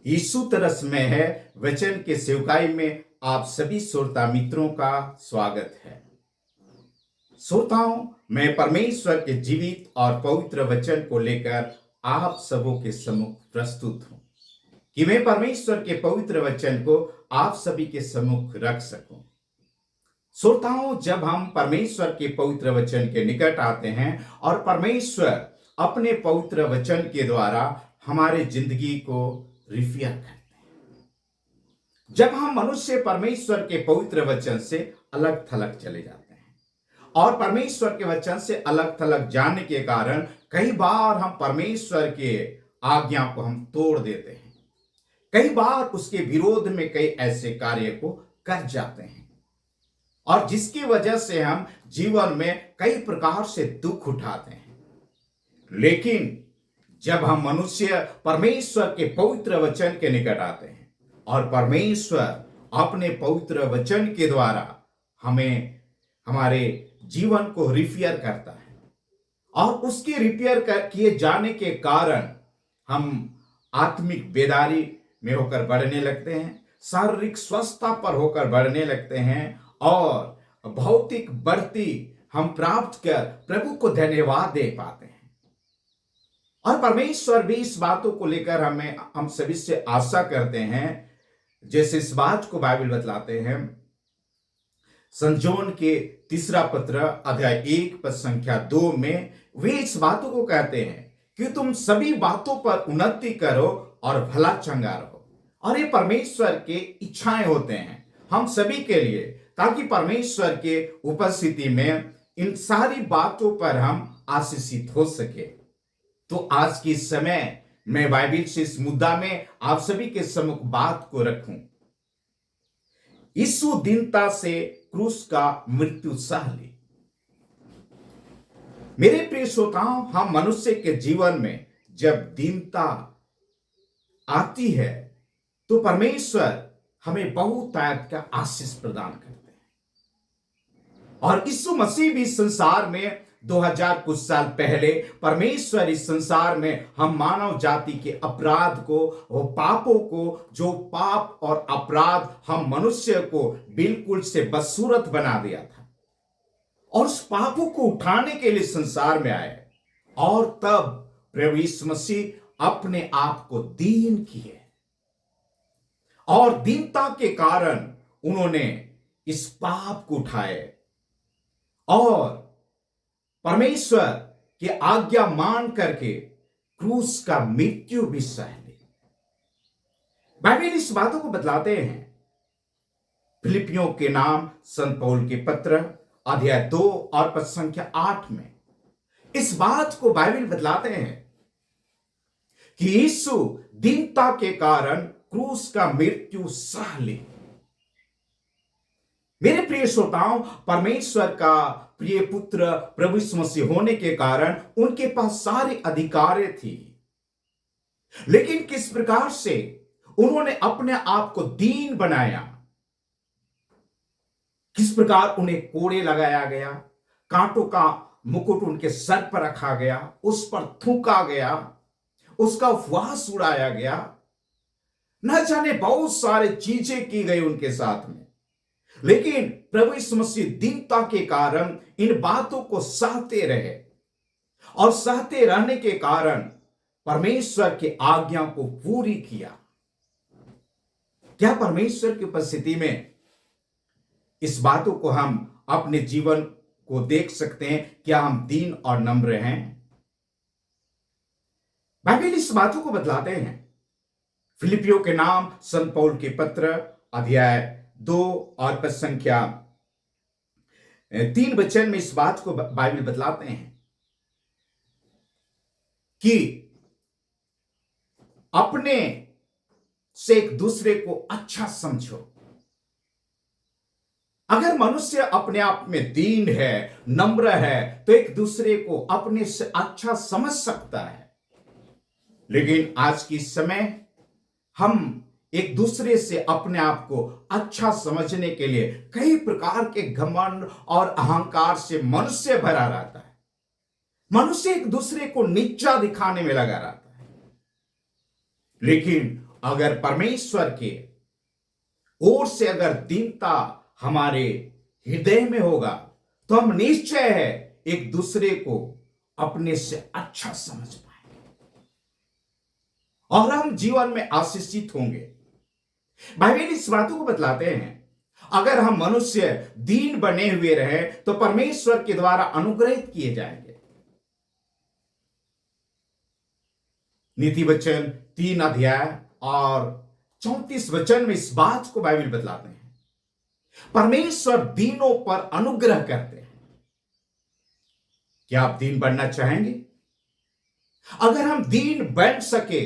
यीशु तरस में है वचन के सेवकाई में आप सभी श्रोता मित्रों का स्वागत है। श्रोताओं, मैं परमेश्वर के जीवित और पवित्र वचन को लेकर आप सबों के सम्मुख प्रस्तुत हूं कि मैं परमेश्वर के पवित्र वचन को आप सभी के सम्मुख रख सकूं। श्रोताओं, जब हम परमेश्वर के पवित्र वचन के निकट आते हैं और परमेश्वर अपने पवित्र वचन के द्वारा हमारे जिंदगी को रिफियर करते हैं, जब हम मनुष्य परमेश्वर के पवित्र वचन से अलग थलग चले जाते हैं और परमेश्वर के वचन से अलग थलग जाने के कारण कई बार हम परमेश्वर के आज्ञा को हम तोड़ देते हैं, कई बार उसके विरोध में कई ऐसे कार्य को कर जाते हैं और जिसकी वजह से हम जीवन में कई प्रकार से दुख उठाते हैं। लेकिन जब हम मनुष्य परमेश्वर के पवित्र वचन के निकट आते हैं और परमेश्वर अपने पवित्र वचन के द्वारा हमें हमारे जीवन को रिपेयर करता है और उसके रिपेयर किए जाने के कारण हम आत्मिक बेदारी में होकर बढ़ने लगते हैं, शारीरिक स्वस्थता पर होकर बढ़ने लगते हैं और भौतिक बढ़ती हम प्राप्त कर प्रभु को धन्यवाद दे पाते हैं। और परमेश्वर भी इस बातों को लेकर हम सभी से आशा करते हैं, जैसे इस बात को बाइबल बतलाते हैं संजोन के 3 पत्र अध्याय 1 पद संख्या 2 में वे इस बातों को कहते हैं कि तुम सभी बातों पर उन्नति करो और भला चंगा रहो। और ये परमेश्वर के इच्छाएं होते हैं हम सभी के लिए, ताकि परमेश्वर के उपस्थिति में इन सारी बातों पर हम आशीषित हो सके। तो आज के समय मैं बाइबल से इस मुद्दा में आप सभी के सम्मुख बात को रखूं। यीशु दीनता से क्रूस का मृत्यु सह ली। मेरे प्रिय श्रोताओं, हम मनुष्य के जीवन में जब दीनता आती है तो परमेश्वर हमें बहुत का आशीष प्रदान करते हैं। और यीशु मसीह भी संसार में 2000 कुछ साल पहले परमेश्वर इस संसार में हम मानव जाति के अपराध को, वो पापों को, जो पाप और अपराध हम मनुष्य को बिल्कुल से बदसूरत बना दिया था, और उस पापों को उठाने के लिए संसार में आए। और तब प्रभु यीशु मसीह अपने आप को दीन किए और दीनता के कारण उन्होंने इस पाप को उठाए और परमेश्वर की आज्ञा मान करके क्रूस का मृत्यु भी सह ली। बाइबल इस बातों को बतलाते हैं फिलिपियों के नाम संत पौल के पत्र अध्याय 2 और पद संख्या 8 में इस बात को बाइबल बतलाते हैं कि यीशु दीनता के कारण क्रूस का मृत्यु सह ली। मेरे प्रिय श्रोताओं, परमेश्वर का प्रिय पुत्र प्रभु यीशु मसीह होने के कारण उनके पास सारे अधिकार थी, लेकिन किस प्रकार से उन्होंने अपने आप को दीन बनाया, किस प्रकार उन्हें कोड़े लगाया गया, कांटों का मुकुट उनके सर पर रखा गया, उस पर थूका गया, उसका उपवास उड़ाया गया, न जाने बहुत सारे चीजें की गई उनके साथ में। लेकिन प्रभु यीशु मसीह दीनता के कारण इन बातों को सहते रहे और सहते रहने के कारण परमेश्वर की आज्ञा को पूरी किया। क्या परमेश्वर की उपस्थिति में इस बातों को हम अपने जीवन को देख सकते हैं? क्या हम दीन और नम्र हैं? बाइबल इस बातों को बतलाते हैं फिलिपियों के नाम संत पौल के पत्र अध्याय 2 और पद संख्या 3 वचन में इस बात को बाइबल बतलाते हैं कि अपने से एक दूसरे को अच्छा समझो। अगर मनुष्य अपने आप में दीन है, नम्र है, तो एक दूसरे को अपने से अच्छा समझ सकता है। लेकिन आज की समय हम एक दूसरे से अपने आप को अच्छा समझने के लिए कई प्रकार के घमंड और अहंकार से मनुष्य भरा रहता है। मनुष्य एक दूसरे को नीचा दिखाने में लगा रहता है। लेकिन अगर परमेश्वर के ओर से अगर दीनता हमारे हृदय में होगा तो हम निश्चय है एक दूसरे को अपने से अच्छा समझ पाएंगे और हम जीवन में आशीषित होंगे। बाइबल इस बातों को बतलाते हैं, अगर हम मनुष्य दीन बने हुए रहे तो परमेश्वर के द्वारा अनुग्रहित किए जाएंगे। नीति वचन 3 अध्याय और 34 वचन में इस बात को बाइबल बतलाते हैं, परमेश्वर दीनों पर अनुग्रह करते हैं। क्या आप दीन बनना चाहेंगे? अगर हम दीन बन सके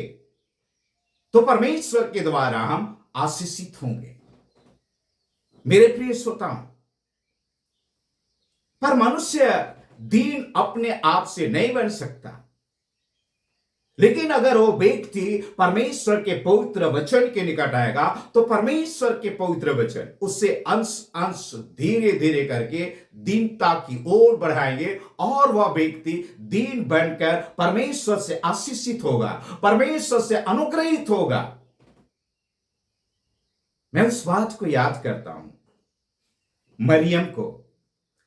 तो परमेश्वर के द्वारा हम आशीषित होंगे। मेरे प्रिय श्रोताओं, पर मनुष्य दीन अपने आप से नहीं बन सकता, लेकिन अगर वो व्यक्ति परमेश्वर के पवित्र वचन के निकट आएगा तो परमेश्वर के पवित्र वचन उससे अंश अंश धीरे धीरे करके दीनता की ओर बढ़ाएंगे और वह व्यक्ति दीन बनकर परमेश्वर से आशीषित होगा, परमेश्वर से अनुग्रहित होगा। मैं उस बात को याद करता हूं, मरियम को,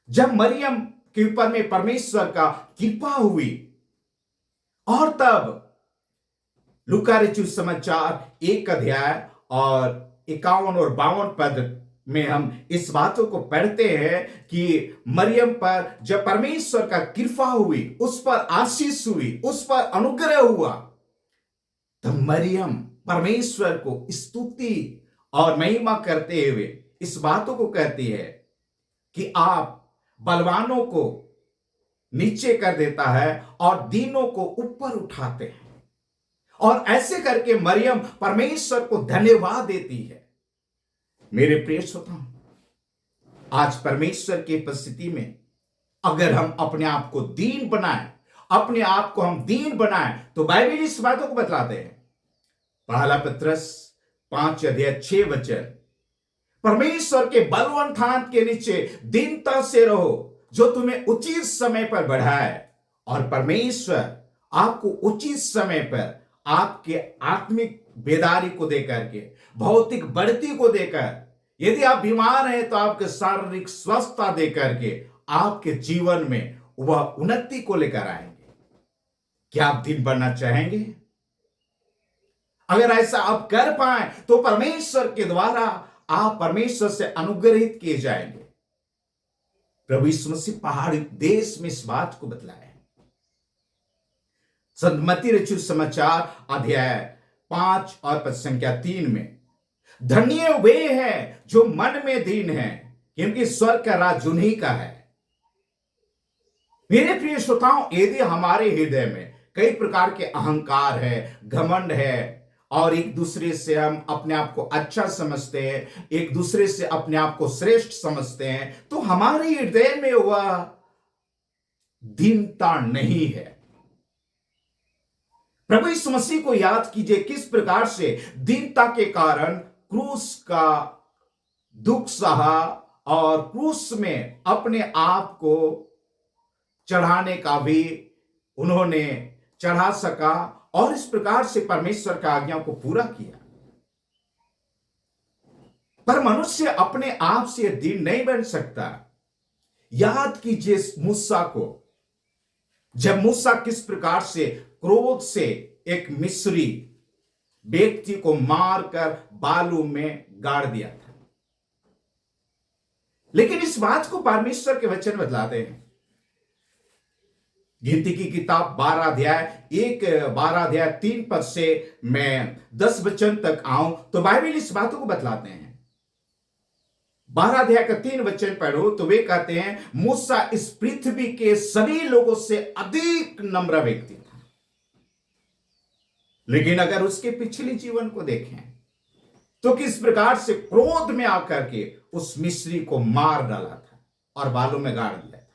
जब मरियम के ऊपर में परमेश्वर का कृपा हुई और तब लूका रचित समाचार 1 अध्याय और 51 और 52 पद में हम इस बातों को पढ़ते हैं कि मरियम पर जब परमेश्वर का कृपा हुई, उस पर आशीष हुई, उस पर अनुग्रह हुआ, तब मरियम परमेश्वर को स्तुति और महिमा करते हुए इस बातों को कहती है कि आप बलवानों को नीचे कर देता है और दीनों को ऊपर उठाते हैं। और ऐसे करके मरियम परमेश्वर को धन्यवाद देती है। मेरे प्रिय श्रोताओं, आज परमेश्वर की उपस्थिति में अगर हम अपने आप को दीन बनाएं, अपने आप को हम दीन बनाएं, तो बाइबल इस बातों को बतलाते हैं। पहला पत्रस 5 अध्याय 6 वचन, परमेश्वर के बलवान हाथ के नीचे दीनता से रहो जो तुम्हें उचित समय पर बढ़ाए, और परमेश्वर आपको उचित समय पर आपके आत्मिक बेदारी को देकर के, भौतिक बढ़ती को देकर, यदि आप बीमार हैं तो आपके शारीरिक स्वस्थता देकर के आपके जीवन में वह उन्नति को लेकर आएंगे। क्या आप दिन बनना चाहेंगे? अगर ऐसा आप कर पाए तो परमेश्वर के द्वारा आप परमेश्वर से अनुग्रहित किए जाएंगे। प्रभु यीशु मसीह पहाड़ी देश में इस बात को बतलाया। मत्ती रचित समाचार अध्याय 5 और पद संख्या 3 में, धन्य वे हैं जो मन में दीन हैं, क्योंकि स्वर्ग का राज उन्हीं का है। मेरे प्रिय श्रोताओं, यदि हमारे हृदय में कई प्रकार के अहंकार है, घमंड है, और एक दूसरे से हम अपने आप को अच्छा समझते हैं, एक दूसरे से अपने आप को श्रेष्ठ समझते हैं, तो हमारे हृदय में वह दीनता नहीं है। प्रभु यीशु मसीह को याद कीजिए किस प्रकार से दीनता के कारण क्रूस का दुख सहा और क्रूस में अपने आप को चढ़ाने का भी उन्होंने चढ़ा सका और इस प्रकार से परमेश्वर की आज्ञा को पूरा किया। पर मनुष्य अपने आप से दीन नहीं बन सकता। याद कीजिए मूसा को, जब मूसा किस प्रकार से क्रोध से एक मिस्री व्यक्ति को मारकर बालू में गाड़ दिया था, लेकिन इस बात को परमेश्वर के वचन बतलाते हैं। गिनती की किताब 12 अध्याय 3 पद से मैं 10 वचन तक आऊं तो बाइबल इस बातों को बतलाते हैं। 12 अध्याय का 3 वचन पढ़ो तो वे कहते हैं, मूसा इस पृथ्वी के सभी लोगों से अधिक नम्र व्यक्ति था, लेकिन अगर उसके पिछले जीवन को देखें तो किस प्रकार से क्रोध में आकर के उस मिस्री को मार डाला था और बालों में गाड़ दिया था।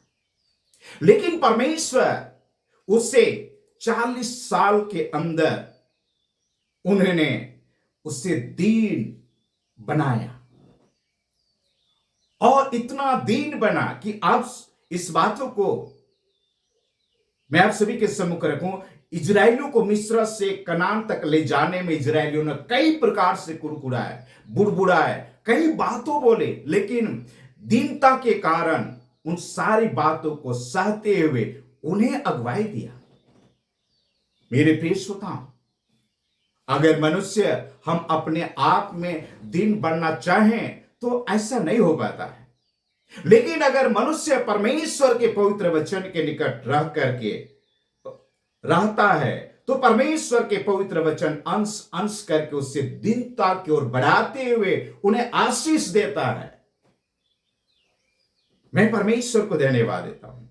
लेकिन परमेश्वर उसे 40 साल के अंदर उन्होंने उसे दीन बनाया और इतना दीन बना कि आप इस बातों को मैं आप सभी के सम्मुख रखूं। इजरायलियों को मिस्र से कनान तक ले जाने में इजरायलियों ने कई प्रकार से कुड़कुड़ाए, बुड़बुड़ाए, कई बातों बोले, लेकिन दीनता के कारण उन सारी बातों को सहते हुए उन्हें अगुवाई दिया। मेरे प्रिय श्रोताओ, अगर मनुष्य हम अपने आप में दीन बनना चाहें तो ऐसा नहीं हो पाता है, लेकिन अगर मनुष्य परमेश्वर के पवित्र वचन के निकट रह करके रहता है तो परमेश्वर के पवित्र वचन अंश अंश करके उससे दीनता की ओर बढ़ाते हुए उन्हें आशीष देता है। मैं परमेश्वर को धन्यवाद देता हूं।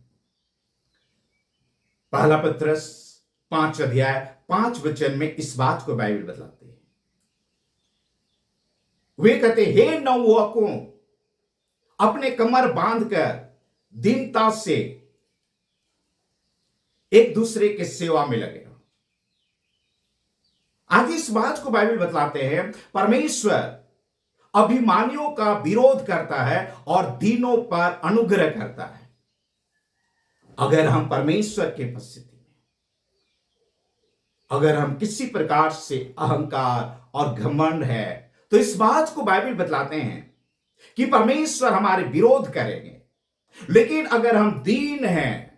पहला पत्रस 5 अध्याय 5 वचन में इस बात को बाइबल बतलाती है। वे कहते, हे नवयुवकों, अपने कमर बांधकर दीनता से एक दूसरे के सेवा में लगे। आगे इस बात को बाइबल बतलाते हैं, परमेश्वर अभिमानियों का विरोध करता है और दीनों पर अनुग्रह करता है। अगर हम परमेश्वर के उपस्थिति में, अगर हम किसी प्रकार से अहंकार और घमंड है, तो इस बात को बाइबल बतलाते हैं कि परमेश्वर हमारे विरोध करेंगे। लेकिन अगर हम दीन हैं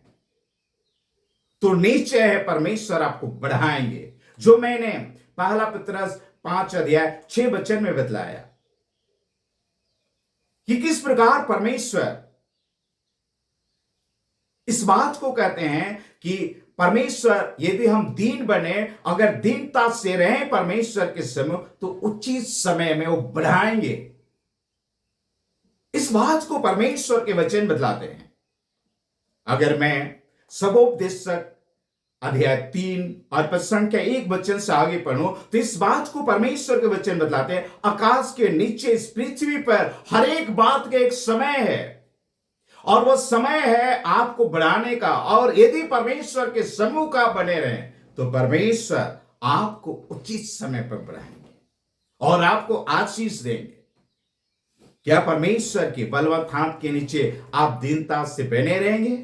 तो निश्चय है परमेश्वर आपको बढ़ाएंगे, जो मैंने पहला पत्रस 5 अध्याय 6 वचन में बतलाया कि किस प्रकार परमेश्वर इस बात को कहते हैं कि परमेश्वर यदि हम दीन बने, अगर दीनता से रहें परमेश्वर के समय, तो उचित समय में वो बढ़ाएंगे। इस बात को परमेश्वर के वचन बतलाते हैं। अगर मैं सबोपदेशक अध्याय 3 और पद संख्या 1 वचन से आगे पढ़ूं तो इस बात को परमेश्वर के वचन बतलाते हैं, आकाश के नीचे इस पृथ्वी पर हर एक बात का एक समय है, और वह समय है आपको बढ़ाने का। और यदि परमेश्वर के समूह का बने रहें तो परमेश्वर आपको उचित समय पर बढ़ाएंगे और आपको आशीष देंगे। क्या परमेश्वर के बलवंत हाथ के नीचे आप दीनता से बने रहेंगे?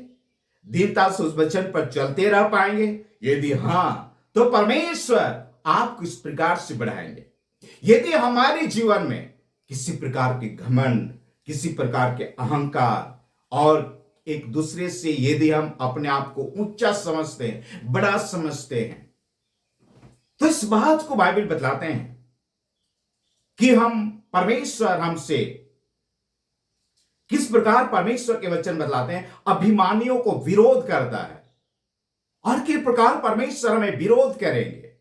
दीनता से उस वचन पर चलते रह पाएंगे? यदि हां, तो परमेश्वर आपको इस प्रकार से बढ़ाएंगे। यदि हमारे जीवन में किसी प्रकार के घमंड, किसी प्रकार के अहंकार और एक दूसरे से यदि हम अपने आप को ऊंचा समझते हैं, बड़ा समझते हैं, तो इस बात को बाइबल बतलाते हैं कि हम परमेश्वर हमसे किस प्रकार परमेश्वर के वचन बतलाते हैं, अभिमानियों को विरोध करता है और किस प्रकार परमेश्वर हमें विरोध करेंगे।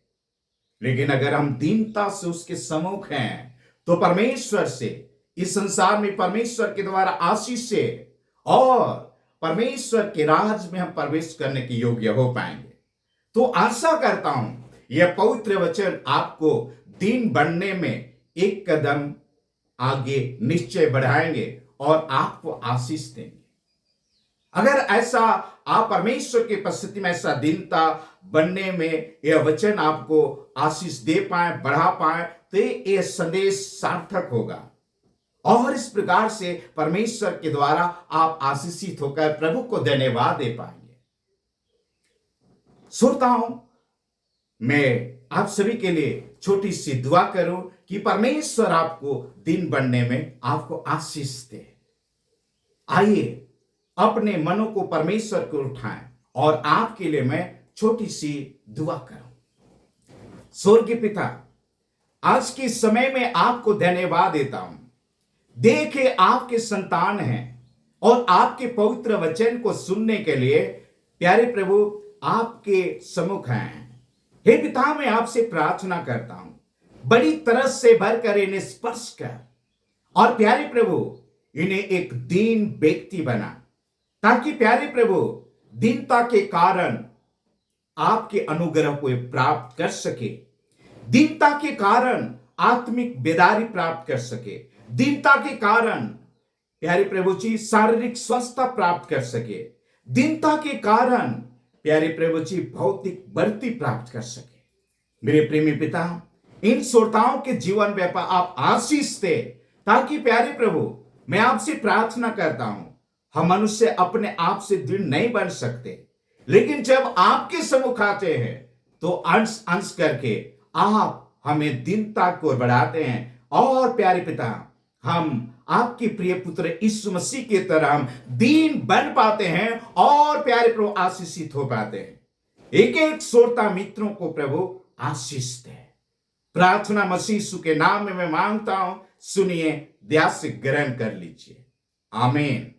लेकिन अगर हम दीनता से उसके सम्मुख हैं तो परमेश्वर से, इस संसार में परमेश्वर के द्वारा आशीष से और परमेश्वर के राज में हम प्रवेश करने के योग्य हो पाएंगे। तो आशा करता हूं यह पवित्र वचन आपको दीन बनने में एक कदम आगे निश्चय बढ़ाएंगे और आपको आशीष देंगे। अगर ऐसा आप परमेश्वर की उपस्थिति में ऐसा दीनता बनने में यह वचन आपको आशीष दे पाए, बढ़ा पाए, तो यह संदेश सार्थक होगा और इस प्रकार से परमेश्वर के द्वारा आप आशीषित होकर प्रभु को धन्यवाद दे पाएंगे। श्रोताओं, मैं आप सभी के लिए छोटी सी दुआ करूं कि परमेश्वर आपको दीन बनने में आपको आशीष दे। आइए अपने मनों को परमेश्वर को उठाएं और आपके लिए मैं छोटी सी दुआ करूं। स्वर्गीय पिता, आज के समय में आपको धन्यवाद देता हूं। देखे आपके संतान हैं और आपके पवित्र वचन को सुनने के लिए प्यारे प्रभु आपके सम्मुख हैं। हे पिता, मैं आपसे प्रार्थना करता हूं, बड़ी तरस से भरकर इन्हें स्पर्श कर और प्यारे प्रभु इन्हें एक दीन व्यक्ति बना, ताकि प्यारे प्रभु दीनता के कारण आपके अनुग्रह को प्राप्त कर सके, दीनता के कारण आत्मिक बेदारी प्राप्त कर सके, दीनता के कारण प्यारे प्रभु जी शारीरिक स्वस्थता प्राप्त कर सके, दीनता के कारण प्यारे प्रभु जी भौतिक बढ़ती प्राप्त कर सके। मेरे प्रेमी पिता, इन श्रोताओं के जीवन में आप आशीष दे, ताकि प्यारे प्रभु मैं आपसे प्रार्थना करता हूं, हम मनुष्य अपने आप से दृढ़ नहीं बन सकते, लेकिन जब आपके सम्मुख आते हैं तो अंश अंश करके आप हमें दीनता को बढ़ाते हैं। और प्यारे पिता, हम आपके प्रिय पुत्र यीशु मसीह की तरह हम दीन बन पाते हैं और प्यारे प्रभु आशीषित हो पाते हैं। एक एक श्रोता मित्रों को प्रभु आशीष दे। प्रार्थना मसीह यीशु के नाम में मैं मांगता हूं, सुनिए, ध्यान से ग्रहण कर लीजिए। आमीन।